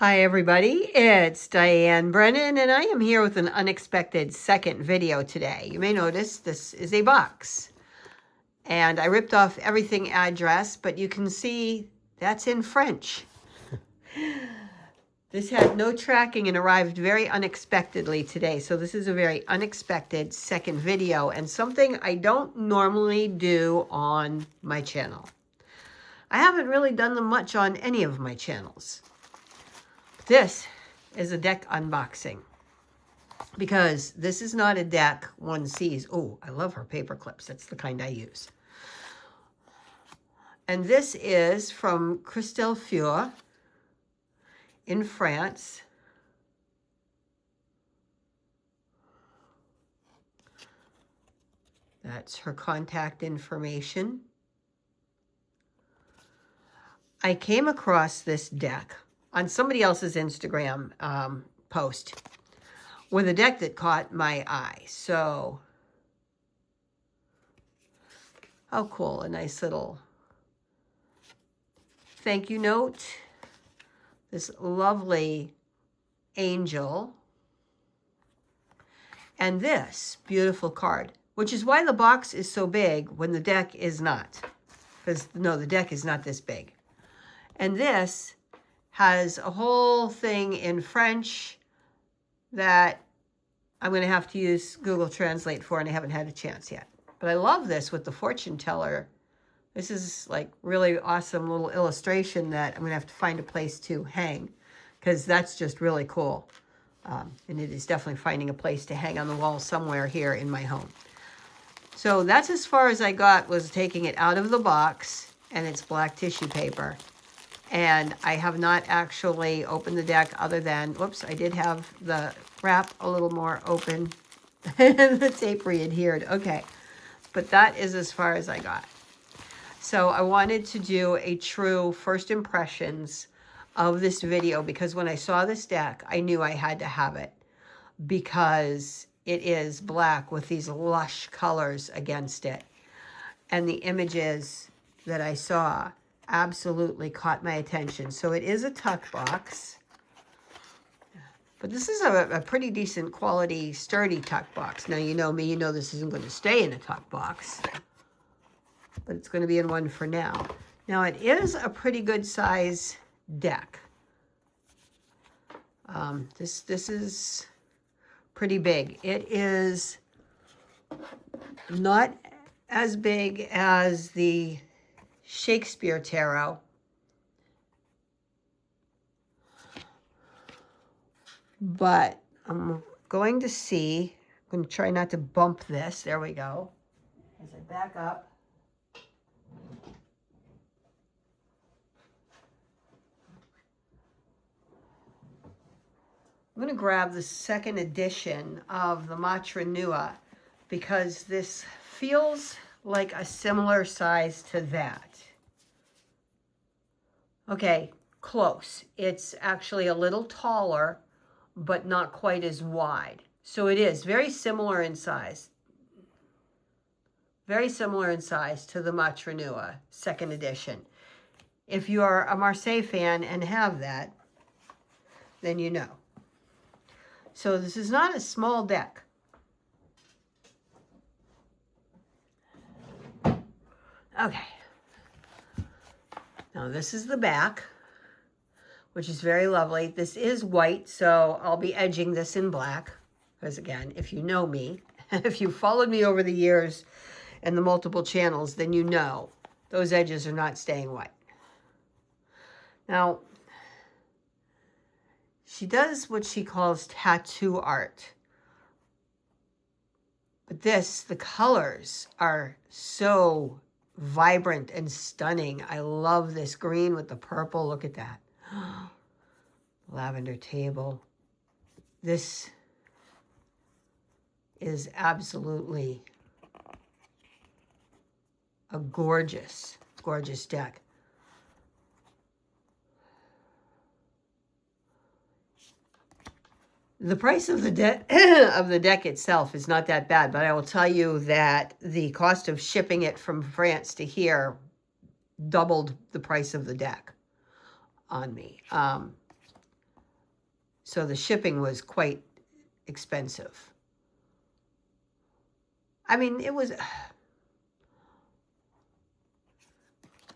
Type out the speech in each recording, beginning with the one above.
Hi everybody, it's Diane Brennan and I am here with an unexpected second video today. You may notice this is a box and I ripped off everything address, but you can see that's in French. This had no tracking and arrived very unexpectedly today. So this is a very unexpected second video and something I don't normally do on my channel. I haven't really done them much on any of my channels. This is a deck unboxing because this is not a deck one sees. Oh, I love her paper clips. That's the kind I use. And this is from Christelle Fure in France. That's her contact information. I came across this deck on somebody else's Instagram post with a deck that caught my eye. So, how cool, a nice little thank you note. This lovely angel. And this beautiful card, which is why the box is so big when the deck is not. Because, no, the deck is not this big. And this has a whole thing in French that I'm going to have to use Google Translate for, and I haven't had a chance yet. But I love this with the fortune teller. This is like really awesome little illustration that I'm going to have to find a place to hang because that's just really cool. And it is definitely finding a place to hang on the wall somewhere here in my home. So that's as far as I got, was taking it out of the box, and it's black tissue paper. And I have not actually opened the deck other than, whoops, I did have the wrap a little more open and the tape re-adhered. Okay, but that is as far as I got. So I wanted to do a true first impressions of this video because when I saw this deck, I knew I had to have it because it is black with these lush colors against it. And the images that I saw absolutely caught my attention. So it is a tuck box, but this is a pretty decent quality, sturdy tuck box. Now, you know me, you know this isn't going to stay in a tuck box, but it's going to be in one for now. Now, it is a pretty good size deck. This is pretty big. It is not as big as the Shakespeare Tarot, but I'm going to see, I'm going to try not to bump this, there we go, as I back up. I'm going to grab the second edition of the Matra Nua because this feels like a similar size to that. Okay, close. It's actually a little taller, but not quite as wide. So it is very similar in size. Very similar in size to the Matra Nua second edition. If you are a Marseille fan and have that, then you know. So this is not a small deck. Okay. Now this is the back, which is very lovely. This is white, so I'll be edging this in black. Because again, if you know me, if you followed me over the years and the multiple channels, then you know those edges are not staying white. Now, she does what she calls tattoo art. But the colors are so vibrant and stunning. I love this green with the purple. Look at that. Lavender table. This is absolutely a gorgeous, gorgeous deck. The price of the deck itself is not that bad, but I will tell you that the cost of shipping it from France to here doubled the price of the deck on me. So the shipping was quite expensive. I mean, it was,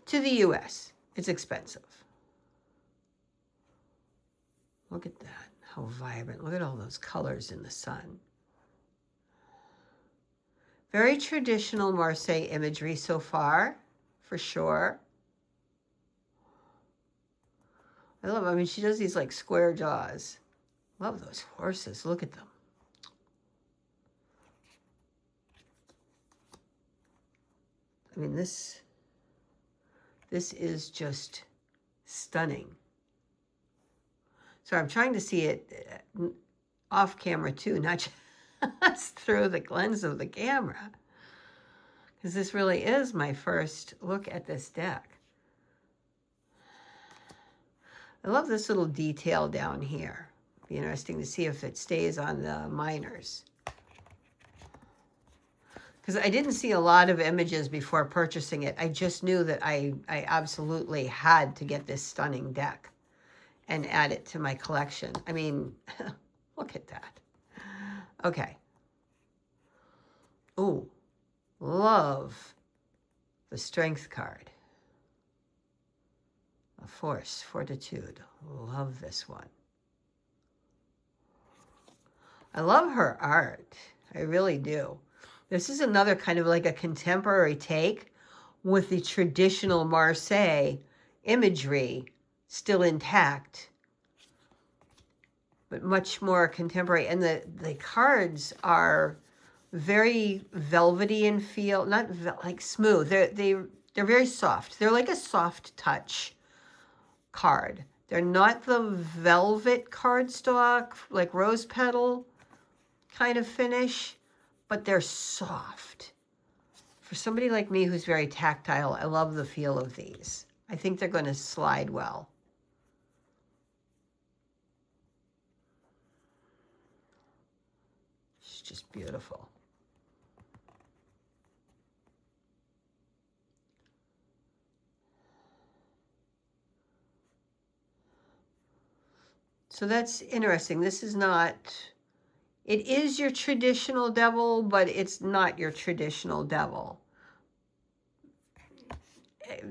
to the US, it's expensive. Look at that, how vibrant. Look at all those colors in the sun. Very traditional Marseille imagery so far, for sure. I love, I mean, she does these like square jaws. Love those horses, look at them. I mean, this is just stunning. So I'm trying to see it off camera too, not just through the lens of the camera. Because this really is my first look at this deck. I love this little detail down here. Be interesting to see if it stays on the minors. Because I didn't see a lot of images before purchasing it. I just knew that I absolutely had to get this stunning deck and add it to my collection. I mean, look at that. Okay. Ooh, love the strength card. A force, fortitude. Love this one. I love her art. I really do. This is another kind of like a contemporary take with the traditional Marseille imagery still intact, but much more contemporary. And the cards are very velvety in feel, not like smooth. They're very soft. They're like a soft touch card. They're not the velvet cardstock, like rose petal kind of finish, but they're soft. For somebody like me who's very tactile, I love the feel of these. I think they're going to slide well. It's just beautiful. So that's interesting. This is not, it is your traditional devil, but it's not your traditional devil.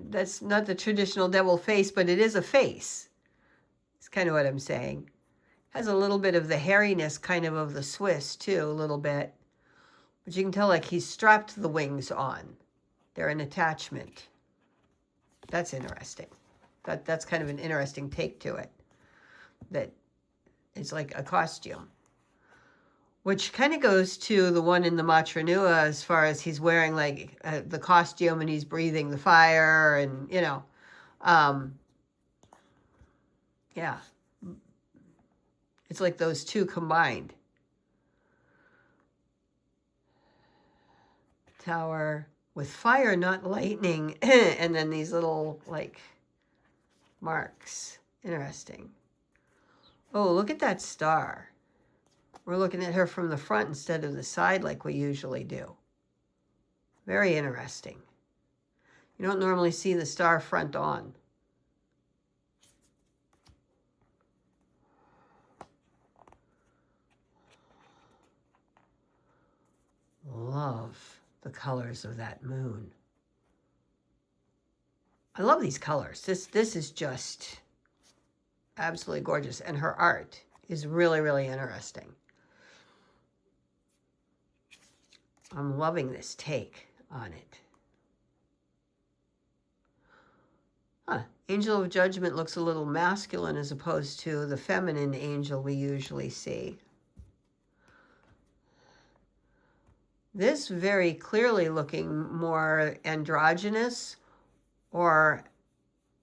That's not the traditional devil face, but it is a face. It's kind of what I'm saying. Has a little bit of the hairiness kind of the Swiss too, a little bit. But you can tell like he's strapped the wings on. They're an attachment. That's interesting. That's kind of an interesting take to it. That it's like a costume. Which kind of goes to the one in the Matra Nua as far as he's wearing like the costume and he's breathing the fire and, you know. Yeah. It's like those two combined. Tower with fire, not lightning. And then these little like marks. Interesting. Oh, look at that star. We're looking at her from the front instead of the side like we usually do. Very interesting. You don't normally see the star front on. Love the colors of that moon. I love these colors. This is just absolutely gorgeous. And her art is really, really interesting. I'm loving this take on it. Huh. Angel of Judgment looks a little masculine as opposed to the feminine angel we usually see. This very clearly looking more androgynous or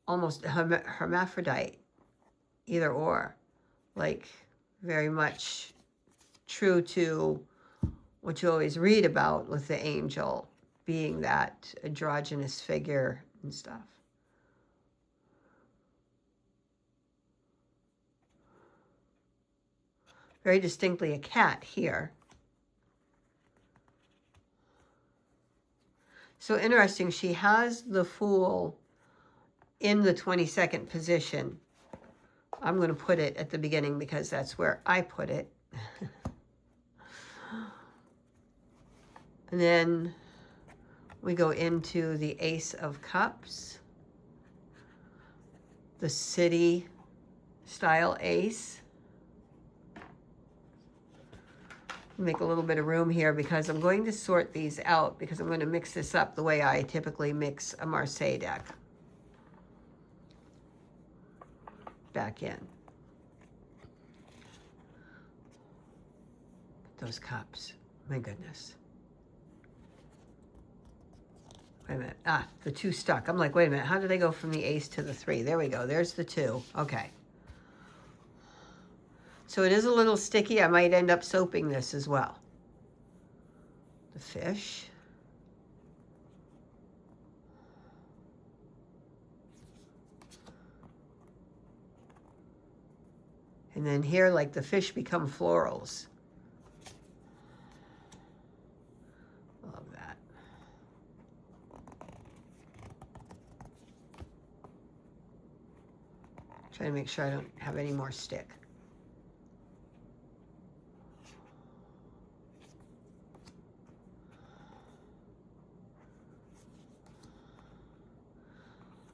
almost hermaphrodite, either or. Like very much true to what you always read about with the angel being that androgynous figure and stuff. Very distinctly a cat here. So interesting, she has the Fool in the 22nd position I'm going to put it at the beginning because that's where I put it. And then we go into the Ace of Cups, the city style ace. Make a little bit of room here because I'm going to sort these out because I'm going to mix this up the way I typically mix a Marseille deck. Back in. Those cups. My goodness. Wait a minute. Ah, the 2 stuck. I'm like, wait a minute. How did I go from the ace to the 3? There we go. There's the 2. Okay. So it is a little sticky. I might end up soaping this as well. The fish. And then here, like, the fish become florals. Love that. Trying to make sure I don't have any more stick.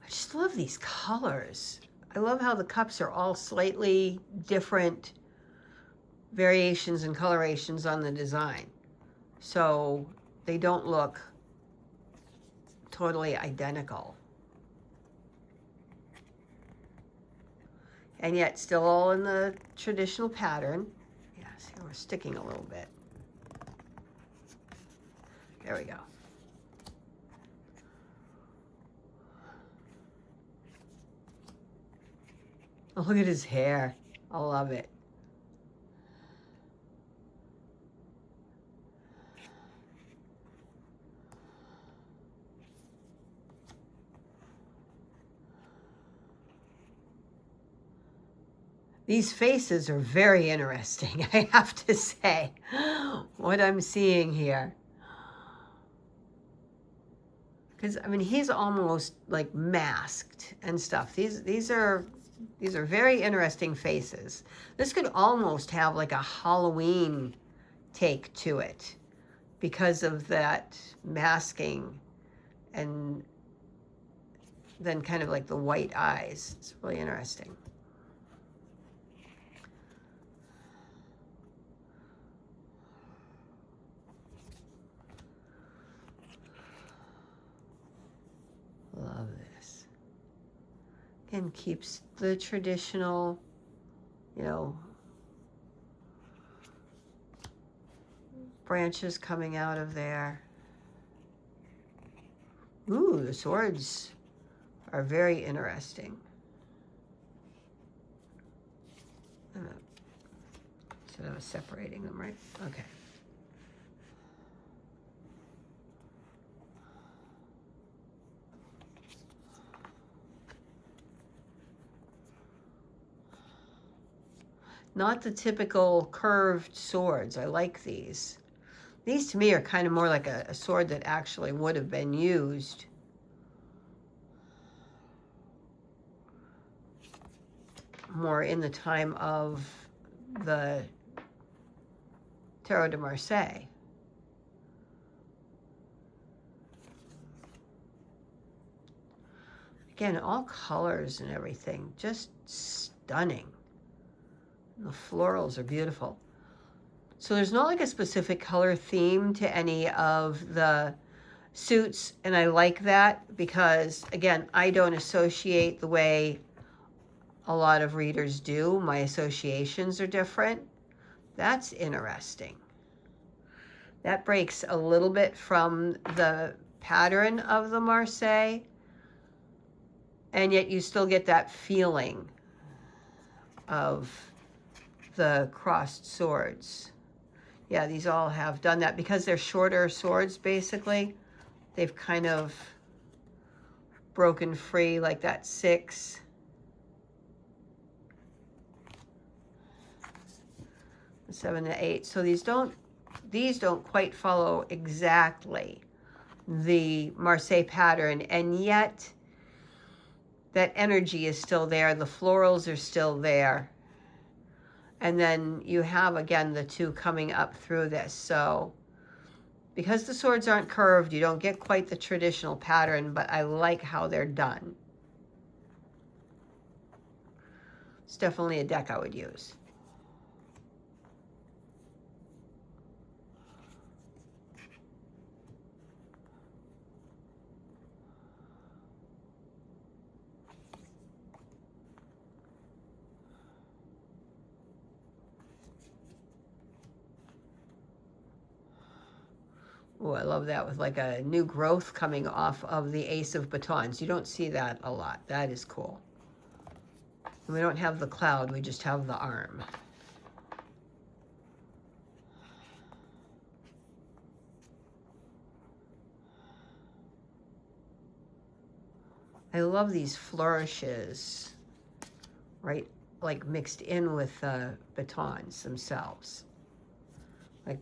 I just love these colors. I love how the cups are all slightly different variations and colorations on the design. So they don't look totally identical. And yet still all in the traditional pattern. Yeah, see, we're sticking a little bit. There we go. Oh, look at his hair. I love it. These faces are very interesting, I have to say, what I'm seeing here. Because, I mean, he's almost like masked and stuff. These are very interesting faces. This could almost have like a Halloween take to it because of that masking and then kind of like the white eyes. It's really interesting. Love this. And keeps the traditional, you know, branches coming out of there. Ooh, the swords are very interesting. So I was separating them, right? Okay. Not the typical curved swords. I like these. These to me are kind of more like a sword that actually would have been used. More in the time of the Tarot de Marseille. Again, all colors and everything, just stunning. And the florals are beautiful. So there's not like a specific color theme to any of the suits, and I like that because, again, I don't associate the way a lot of readers do. My associations are different. That's interesting. That breaks a little bit from the pattern of the Marseille, and yet you still get that feeling of the crossed swords. Yeah, these all have done that because they're shorter swords, basically. They've kind of broken free, like that 6. The 7 and 8. So these don't quite follow exactly the Marseille pattern, and yet that energy is still there. The florals are still there. And then you have, again, the two coming up through this. So because the swords aren't curved, you don't get quite the traditional pattern, but I like how they're done. It's definitely a deck I would use. Oh, I love that with like a new growth coming off of the Ace of Batons. You don't see that a lot. That is cool. And we don't have the cloud, we just have the arm. I love these flourishes, right? Like mixed in with batons themselves. Like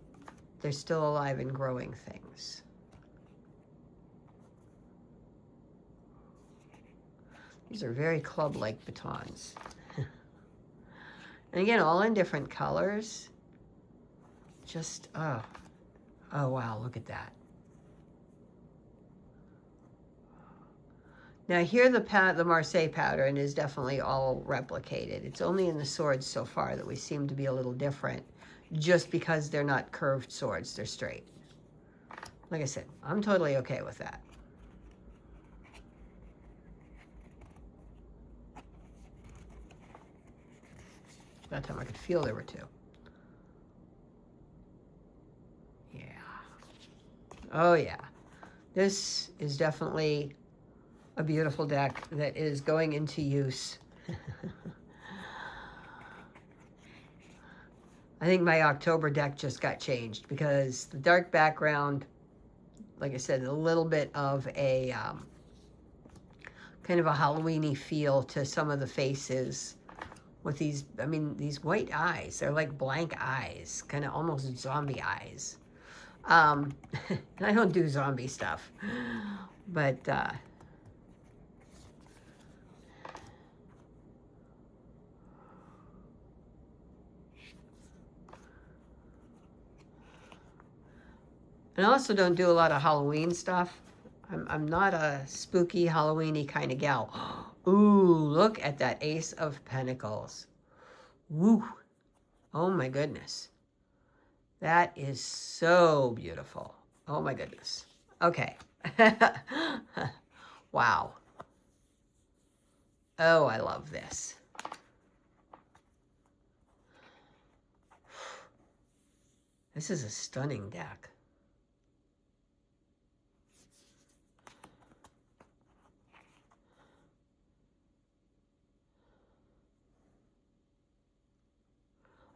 they're still alive and growing things. These are very club-like batons. And again, all in different colors. Just, oh wow, look at that. Now here the Marseille pattern is definitely all replicated. It's only in the swords so far that we seem to be a little different, just because they're not curved swords, they're straight. Like I said, I'm totally okay with that. That time I could feel there were two. Yeah. Oh yeah. This is definitely a beautiful deck that is going into use. I think my October deck just got changed because the dark background, like I said, a little bit of a kind of a Halloween-y feel to some of the faces with these, I mean, these white eyes. They're like blank eyes, kind of almost zombie eyes. I don't do zombie stuff, but and I also don't do a lot of Halloween stuff. I'm not a spooky Halloween-y kind of gal. Ooh, look at that Ace of Pentacles. Woo. Oh my goodness. That is so beautiful. Oh my goodness. Okay. Wow. Oh, I love this. This is a stunning deck.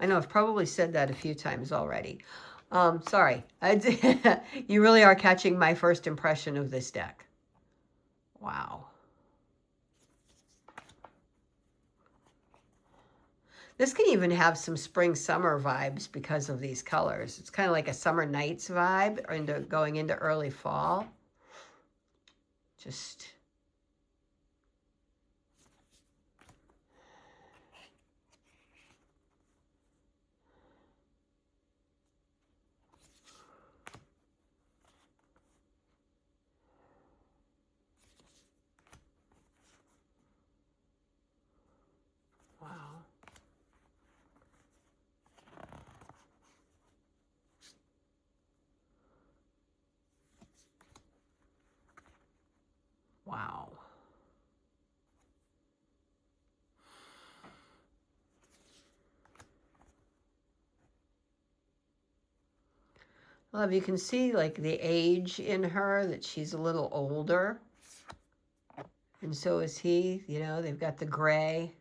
I know I've probably said that a few times already. Sorry. You really are catching my first impression of this deck. Wow. This can even have some spring-summer vibes because of these colors. It's kind of like a summer nights vibe going into early fall. Just... wow. Wow. Well, you can see like the age in her, that she's a little older. And so is he, you know, they've got the gray.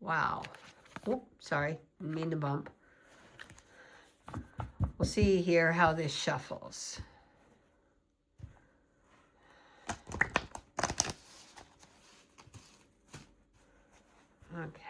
Wow. Oh, sorry, didn't mean to bump. We'll see here how this shuffles. Okay.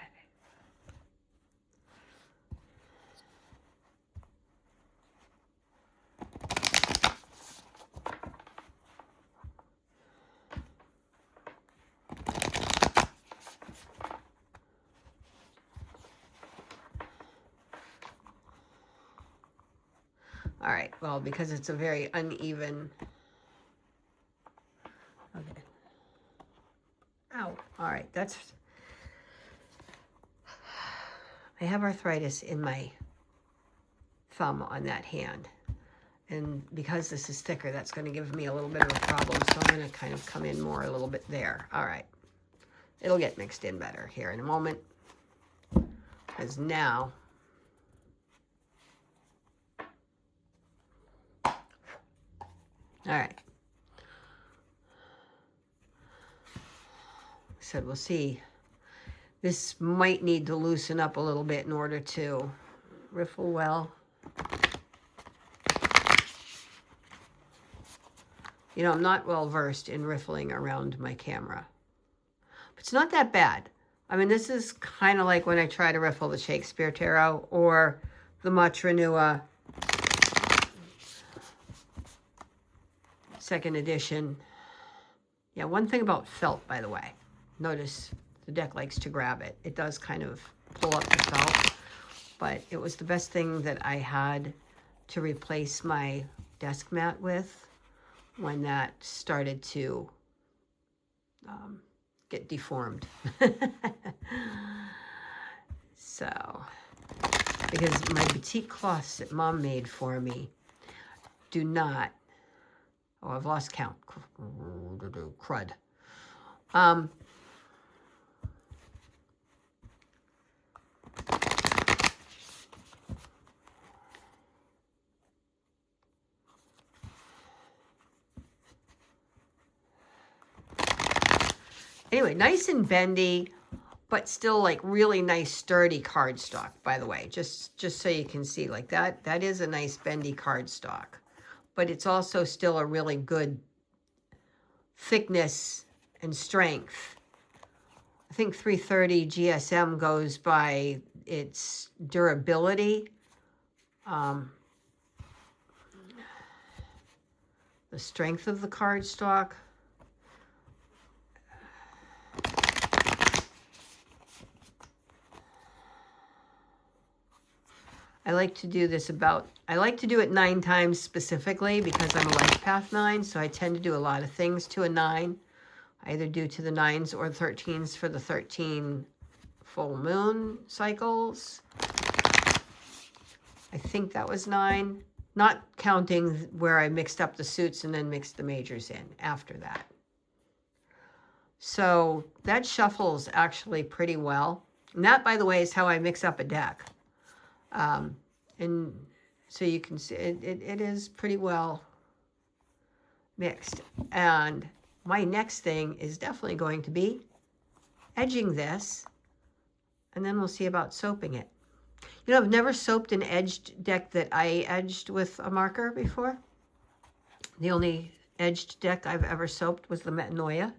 well, because it's a very uneven. Okay. Ow. All right, that's, I have arthritis in my thumb on that hand. And because this is thicker, that's going to give me a little bit of a problem. So I'm going to kind of come in more a little bit there. All right. It'll get mixed in better here in a moment. Because now, all right. So we'll see. This might need to loosen up a little bit in order to riffle well. You know, I'm not well versed in riffling around my camera. But it's not that bad. I mean, this is kind of like when I try to riffle the Shakespeare Tarot or the Matra Nua 2nd edition. Yeah, one thing about felt, by the way. Notice the deck likes to grab it. It does kind of pull up the felt. But it was the best thing that I had to replace my desk mat with when that started to get deformed. So, because my boutique cloths that Mom made for me do not, oh, I've lost count, crud. Anyway, nice and bendy, but still like really nice sturdy cardstock, by the way, just so you can see, like that is a nice bendy cardstock, but it's also still a really good thickness and strength. I think 330 GSM goes by its durability. The strength of the cardstock. I like to do this I like to do it 9 times specifically because I'm a life path 9, so I tend to do a lot of things to a 9. I either do to the 9s or 13s for the 13 full moon cycles. I think that was 9, not counting where I mixed up the suits and then mixed the majors in after that. So that shuffles actually pretty well. And that, by the way, is how I mix up a deck. And so you can see it is pretty well mixed. And my next thing is definitely going to be edging this, and then we'll see about soaping it. You know, I've never soaped an edged deck that I edged with a marker before. The only edged deck I've ever soaped was the Metanoia.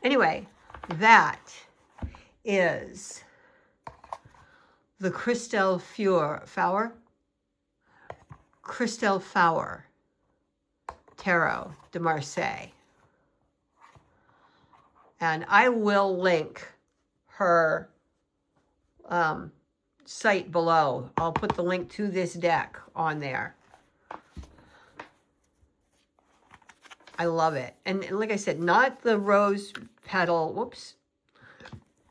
Anyway, that is the Christelle Faur Tarot de Marseille. And I will link her site below. I'll put the link to this deck on there. I love it. And like I said, not the rose petal, whoops,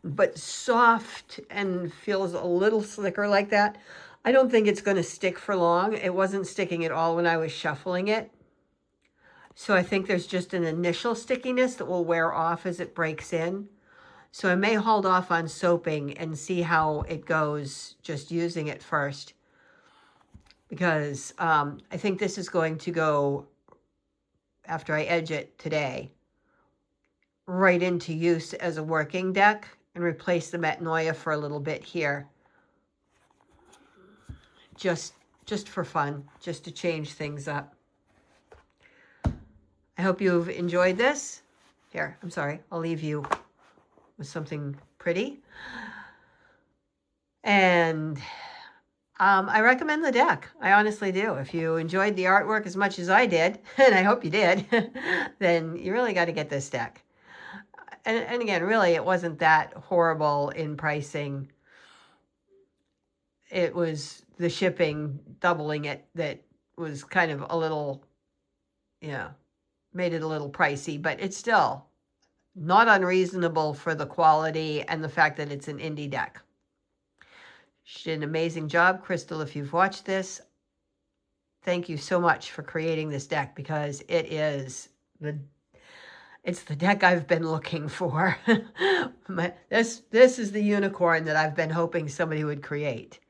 but soft and feels a little slicker like that. I don't think it's going to stick for long. It wasn't sticking at all when I was shuffling it. So I think there's just an initial stickiness that will wear off as it breaks in. So I may hold off on soaping and see how it goes just using it first. Because I think this is going to go, after I edge it today, right into use as a working deck and replace the Metanoia for a little bit here. Just for fun, just to change things up. I hope you've enjoyed this. Here, I'm sorry, I'll leave you with something pretty. And I recommend the deck. I honestly do. If you enjoyed the artwork as much as I did, and I hope you did, then you really got to get this deck. And again, really, it wasn't that horrible in pricing. It was the shipping, doubling it, that was kind of a little, made it a little pricey, but it's still not unreasonable for the quality and the fact that it's an indie deck. She did an amazing job. Crystal, if you've watched this, thank you so much for creating this deck, because it's the deck I've been looking for. This is the unicorn that I've been hoping somebody would create.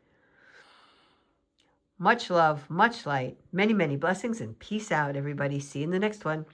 Much love, much light, many, many blessings, and peace out, everybody. See you in the next one.